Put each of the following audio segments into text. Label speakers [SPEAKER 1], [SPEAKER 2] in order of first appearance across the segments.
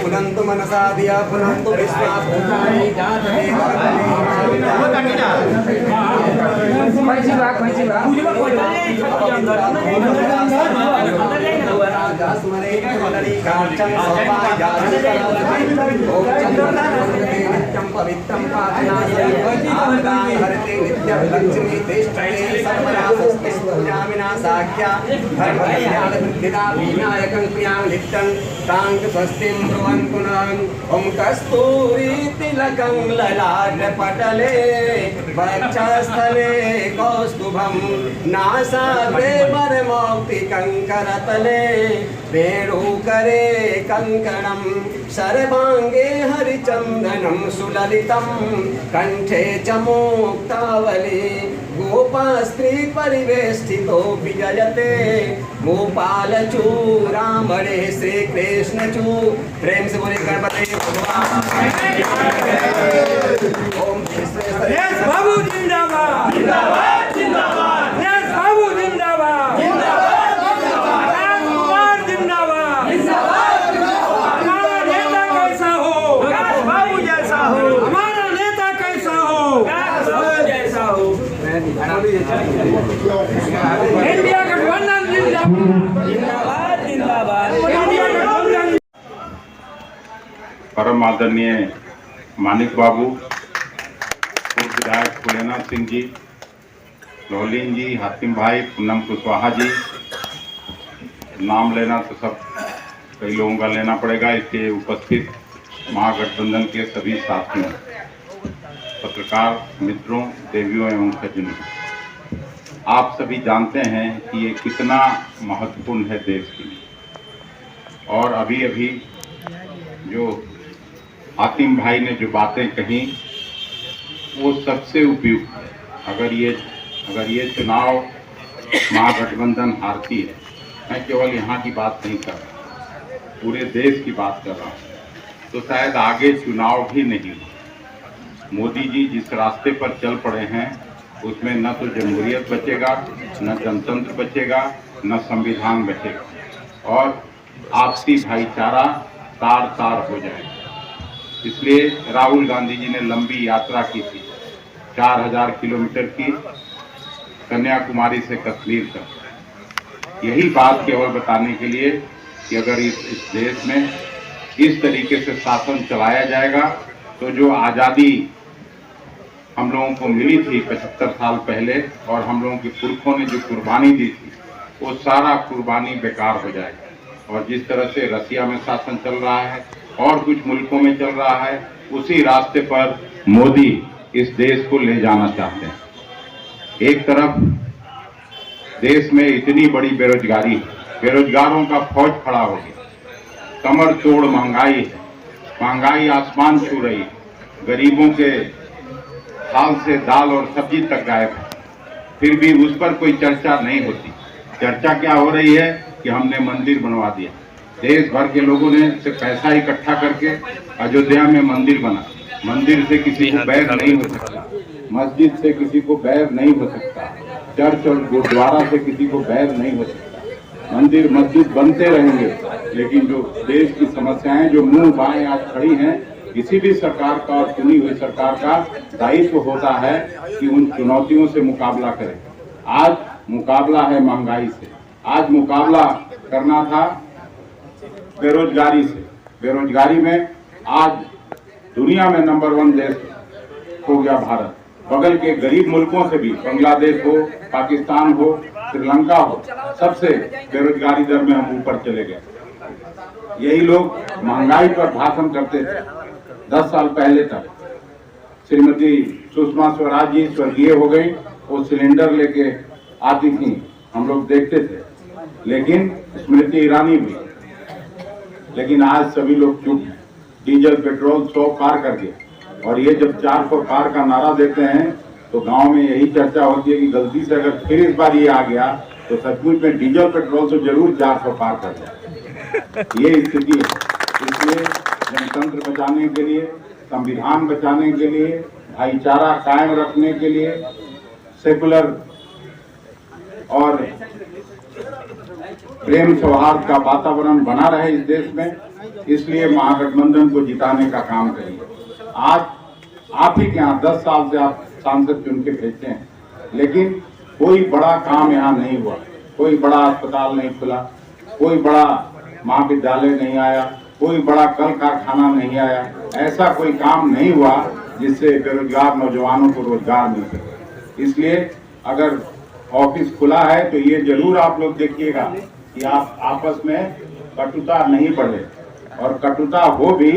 [SPEAKER 1] पुनंतु मनसा दिया पुनंतु विश्वास ओम कस्तूरी तिलकं ललाटपटले वक्षस्थले कौस्तुभं नासाग्रे वरमौक्तिकं करतले वेणुकरे कंकणं सर्वांगे हरिचंदनं सुललितं कंठे च मुक्तावली गोपास्त्री परिवेष्टितो विजयते गोपाल चूड़ामणे श्री कृष्ण चू। प्रेम से बोले गणपति भगवान। ओम
[SPEAKER 2] बाबू जिंदाबाद जिंदाबाद जिंदाबाद। बाबू जिंदाबाद जिंदाबाद जिंदाबाद जिंदाबाद जिंदाबाद। हमारा नेता कैसा हो बाबू जैसा हो, हमारा नेता कैसा हो बाबू जैसा हो। इंडिया गठबंधन जिंदाबाद जिंदाबाद इंडिया गठबंधन।
[SPEAKER 3] परम आदरणीय मानिक बाबू, पूर्व विधायक फुलेना सिंह जी, लोहलीन जी, हातिम भाई, पूनम कुशवाहा जी, नाम लेना तो सब कई लोगों का लेना पड़ेगा, इसके उपस्थित महागठबंधन के सभी साथियों, पत्रकार मित्रों, देवियों एवं सज्जनों, आप सभी जानते हैं कि ये कितना महत्वपूर्ण है देश के लिए। और अभी अभी जो हातिम भाई ने जो बातें कही वो सबसे उपयुक्त है। अगर ये चुनाव महागठबंधन हारती है, मैं केवल यहाँ की बात नहीं कर रहा, पूरे देश की बात कर रहा हूँ, तो शायद आगे चुनाव भी नहीं हो। मोदी जी जिस रास्ते पर चल पड़े हैं उसमें न तो जमहूरियत बचेगा, न जनतंत्र बचेगा, न संविधान बचेगा, और आपसी भाईचारा तार तार हो जाएगा। इसलिए राहुल गांधी जी ने लंबी यात्रा की थी, 4000 किलोमीटर की, कन्याकुमारी से कश्मीर तक। यही बात केवल बताने के लिए कि अगर इस देश में इस तरीके से शासन चलाया जाएगा तो जो आज़ादी हम लोगों को मिली थी 75 साल पहले, और हम लोगों के पुरखों ने जो कुर्बानी दी थी, वो सारा कुर्बानी बेकार हो जाएगा। और जिस तरह से रसिया में शासन चल रहा है और कुछ मुल्कों में चल रहा है, उसी रास्ते पर मोदी इस देश को ले जाना चाहते हैं। एक तरफ देश में इतनी बड़ी बेरोजगारी, बेरोजगारों का फौज खड़ा हो गया, कमर तोड़ महंगाई है, महंगाई आसमान छू रही है, गरीबों के थाल से दाल और सब्जी तक गायब है, फिर भी उस पर कोई चर्चा नहीं होती। चर्चा क्या हो रही है कि हमने मंदिर बनवा दिया, देश भर के लोगों ने से पैसा इकट्ठा करके अयोध्या में मंदिर बना। मंदिर से किसी को बैर नहीं हो सकता, मस्जिद से किसी को बैर नहीं हो सकता, चर्च और गुरुद्वारा से किसी को बैर नहीं हो सकता। मंदिर मस्जिद बनते रहेंगे, लेकिन जो देश की समस्याएं जो मुंह बाएं आज खड़ी हैं, किसी भी सरकार का और चुनी हुई सरकार का दायित्व होता है कि उन चुनौतियों से मुकाबला करें। आज मुकाबला है महंगाई से, आज मुकाबला करना था बेरोजगारी से। बेरोजगारी में आज दुनिया में नंबर 1 देश हो गया भारत, बगल के गरीब मुल्कों से भी, बांग्लादेश हो, पाकिस्तान हो, श्रीलंका हो, सबसे बेरोजगारी दर में हम ऊपर चले गए। यही लोग महंगाई पर भाषण करते थे 10 साल पहले तक। श्रीमती सुषमा स्वराज जी स्वर्गीय हो गई, वो सिलेंडर लेके आती थी, हम लोग देखते थे, लेकिन स्मृति ईरानी भी। लेकिन आज सभी लोग चुप, डीजल पेट्रोल 100 पार कर गए। और ये जब 400 पार का नारा देते हैं तो गांव में यही चर्चा होती है कि गलती से अगर फिर इस बार ये आ गया तो सचमुच में डीजल पेट्रोल से जरूर 400 पार कर जाए। ये स्थिति है। इसलिए जनतंत्र बचाने के लिए, संविधान बचाने के लिए, भाईचारा कायम रखने के लिए, सेकुलर और प्रेम सौहार्द का वातावरण बना रहे इस देश में, इसलिए महागठबंधन को जिताने का काम करिए। आज आप ही के यहाँ 10 साल से आप सांसद चुन के भेजते हैं, लेकिन कोई बड़ा काम यहाँ नहीं हुआ, कोई बड़ा अस्पताल नहीं खुला, कोई बड़ा महाविद्यालय नहीं आया, कोई बड़ा कल कारखाना नहीं आया। ऐसा कोई काम नहीं हुआ जिससे बेरोजगार नौजवानों को रोजगार मिल सके। इसलिए अगर ऑफिस खुला है तो ये जरूर आप लोग देखिएगा कि आप आपस में कटुता नहीं बढ़े, और कटुता हो भी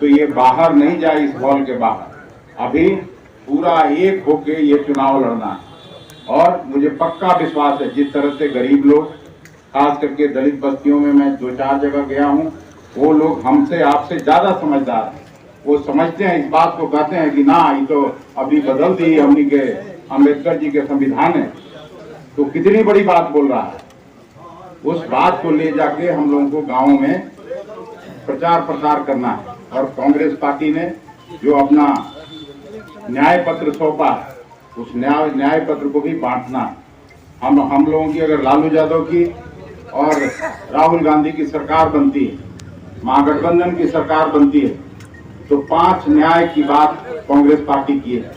[SPEAKER 3] तो ये बाहर नहीं जाए, इस हॉल के बाहर। अभी पूरा एक होके ये चुनाव लड़ना है। और मुझे पक्का विश्वास है, जिस तरह से गरीब लोग, खास करके दलित बस्तियों में मैं 2-4 जगह गया हूँ, वो लोग हमसे, आपसे ज्यादा समझदार हैं। वो समझते हैं, इस बात को कहते हैं कि ना, ये तो अभी बदल दी हमनी के अम्बेडकर जी के संविधान है, तो कितनी बड़ी बात बोल रहा है। उस बात को ले जाके हम लोगों को गाँव में प्रचार प्रसार करना है। और कांग्रेस पार्टी ने जो अपना न्याय पत्र सौंपा, उस न्याय पत्र को भी बांटना है। हम लोगों की अगर लालू यादव की और राहुल गांधी की सरकार बनती है, महागठबंधन की सरकार बनती है, तो 5 न्याय की बात कांग्रेस पार्टी की है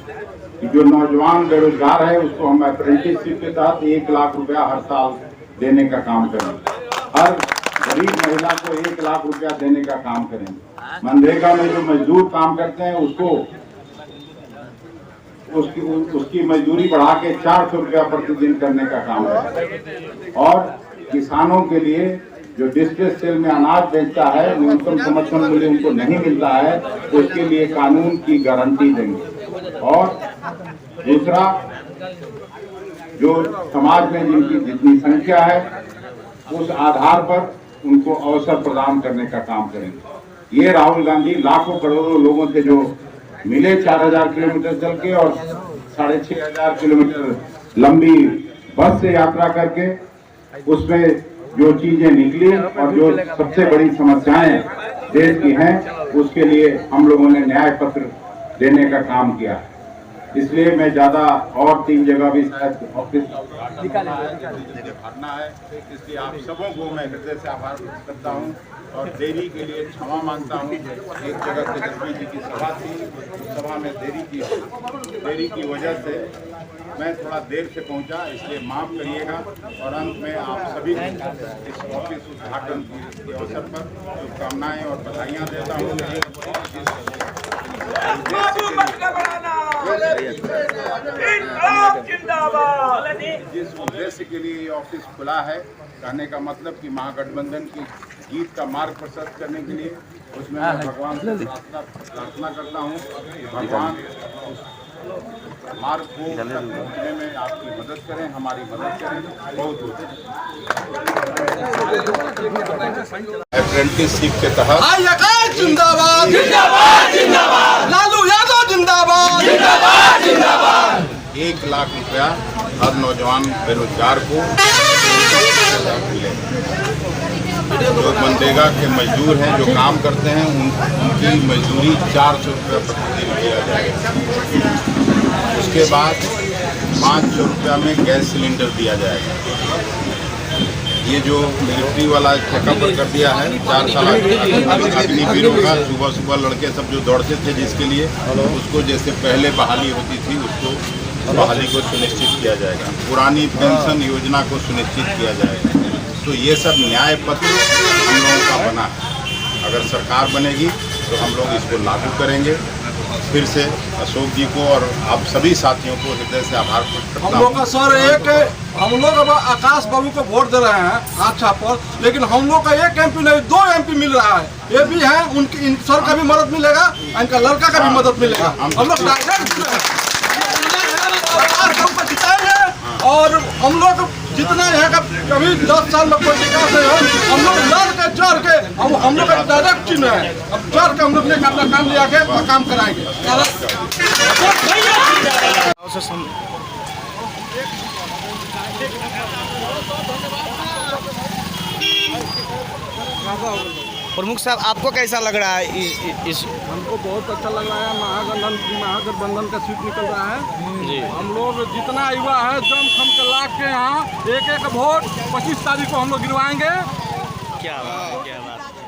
[SPEAKER 3] कि जो नौजवान बेरोजगार है उसको हम अप्रेंटिसशिप के तहत 1 लाख रुपया हर साल देने का काम करेंगे। हर गरीब महिला को 1 लाख रुपया देने का काम करेंगे। मनरेगा में जो मजदूर काम करते हैं उसकी मजदूरी बढ़ा के 400 रुपया प्रतिदिन करने का काम करेंगे। और किसानों के लिए जो डिस्ट्रेस सेल में अनाज बेचता है, न्यूनतम समर्थन मूल्य उनको नहीं मिलता है, उसके लिए कानून की गारंटी देंगे। और दूसरा, जो समाज में जिनकी जितनी संख्या है उस आधार पर उनको अवसर प्रदान करने का काम करेंगे। ये राहुल गांधी लाखों करोड़ों लोगों से जो मिले 4000 किलोमीटर चल के और 6500 किलोमीटर लंबी बस से यात्रा करके, उसमें जो चीजें निकली और जो सबसे बड़ी समस्याएं देश की हैं, उसके लिए हम लोगों ने न्याय पत्र देने का काम किया। इसलिए मैं ज्यादा और 3 जगह भी शायद ऑफिस भरना है, इसलिए आप सबों को मैं हृदय से आभार व्यक्त करता हूँ और देरी के लिए क्षमा मांगता हूँ। एक जगह तेजस्वी जी की सभा थी, उस सभा में देरी की वजह से मैं थोड़ा देर से पहुंचा, इसलिए माफ करिएगा। और अंत में आप सभी इस ऑफिस उद्घाटन के अवसर पर शुभकामनाएं और बधाइयाँ देता हूँ। जिस उद्देश्य के लिए ये ऑफिस खुला है, कहने का मतलब कि महागठबंधन की जीत का मार्ग प्रशस्त करने के लिए, उसमें मैं भगवान से प्रार्थना करता हूँ कि भगवान मार्ग को पहुँचने में आपकी मदद करें, हमारी मदद करें। बहुत अप्रेंटिसशिप के तहत
[SPEAKER 2] जिंदाबाद जिंदाबाद जिंदाबाद, लालू यादव जिंदाबाद जिंदाबाद जिंदाबाद।
[SPEAKER 3] 1 लाख रुपया हर नौजवान बेरोजगार को मिलेगा। जो मनरेगा के मजदूर हैं, जो काम करते हैं, उनकी मजदूरी 400 रुपया प्रतिदिन दिया जाएगा। उसके बाद 500 रुपया में गैस सिलेंडर दिया जाएगा। ये जो मिलिट्री वाला चेकअप कर दिया है 4 साल अग्निवीरों का, सुबह सुबह लड़के सब जो दौड़ते थे जिसके लिए, उसको जैसे पहले बहाली होती थी उसको बहाली को सुनिश्चित किया जाएगा। पुरानी पेंशन योजना को सुनिश्चित किया जाएगा। तो ये सब न्याय पत्र हम लोगों का बना है। अगर सरकार बनेगी तो हम लोग इसको लागू करेंगे फिर से अशोक जी को और आप सभी साथियों को हृदय से आभार प्रकट करता
[SPEAKER 2] हम लोग का
[SPEAKER 3] हूं।
[SPEAKER 2] सर हम लोग अब आकाश बाबू को वोट दे रहे हैं आच्छा पर, लेकिन हम लोग का एक एमपी नहीं 2 एमपी मिल रहा है। ये भी है उनकी, इन सर का भी मदद मिलेगा, इनका लड़का का भी मदद मिलेगा। हम लोग डायरेक्ट आकाश बाबू को जिताएंगे और हम लोग जितना यहाँ का कभी 10 साल में कोई विकास नहीं हो, हम लोग लड़ के चढ़ के हम लोग का डायरेक्ट चिन्ह है, अब चढ़ के हम लोग लेकर अपना काम ले आके काम कराएंगे।
[SPEAKER 4] प्रमुख साहब, आपको कैसा लग रहा है इस
[SPEAKER 2] हमको बहुत अच्छा लग रहा है। महागठबंधन का सीट निकल रहा है
[SPEAKER 4] जी।
[SPEAKER 2] हम लोग जितना युवा है दम खम के लाख के यहाँ एक वोट 25 तारीख को हम लोग गिरवाएंगे।
[SPEAKER 4] क्या बात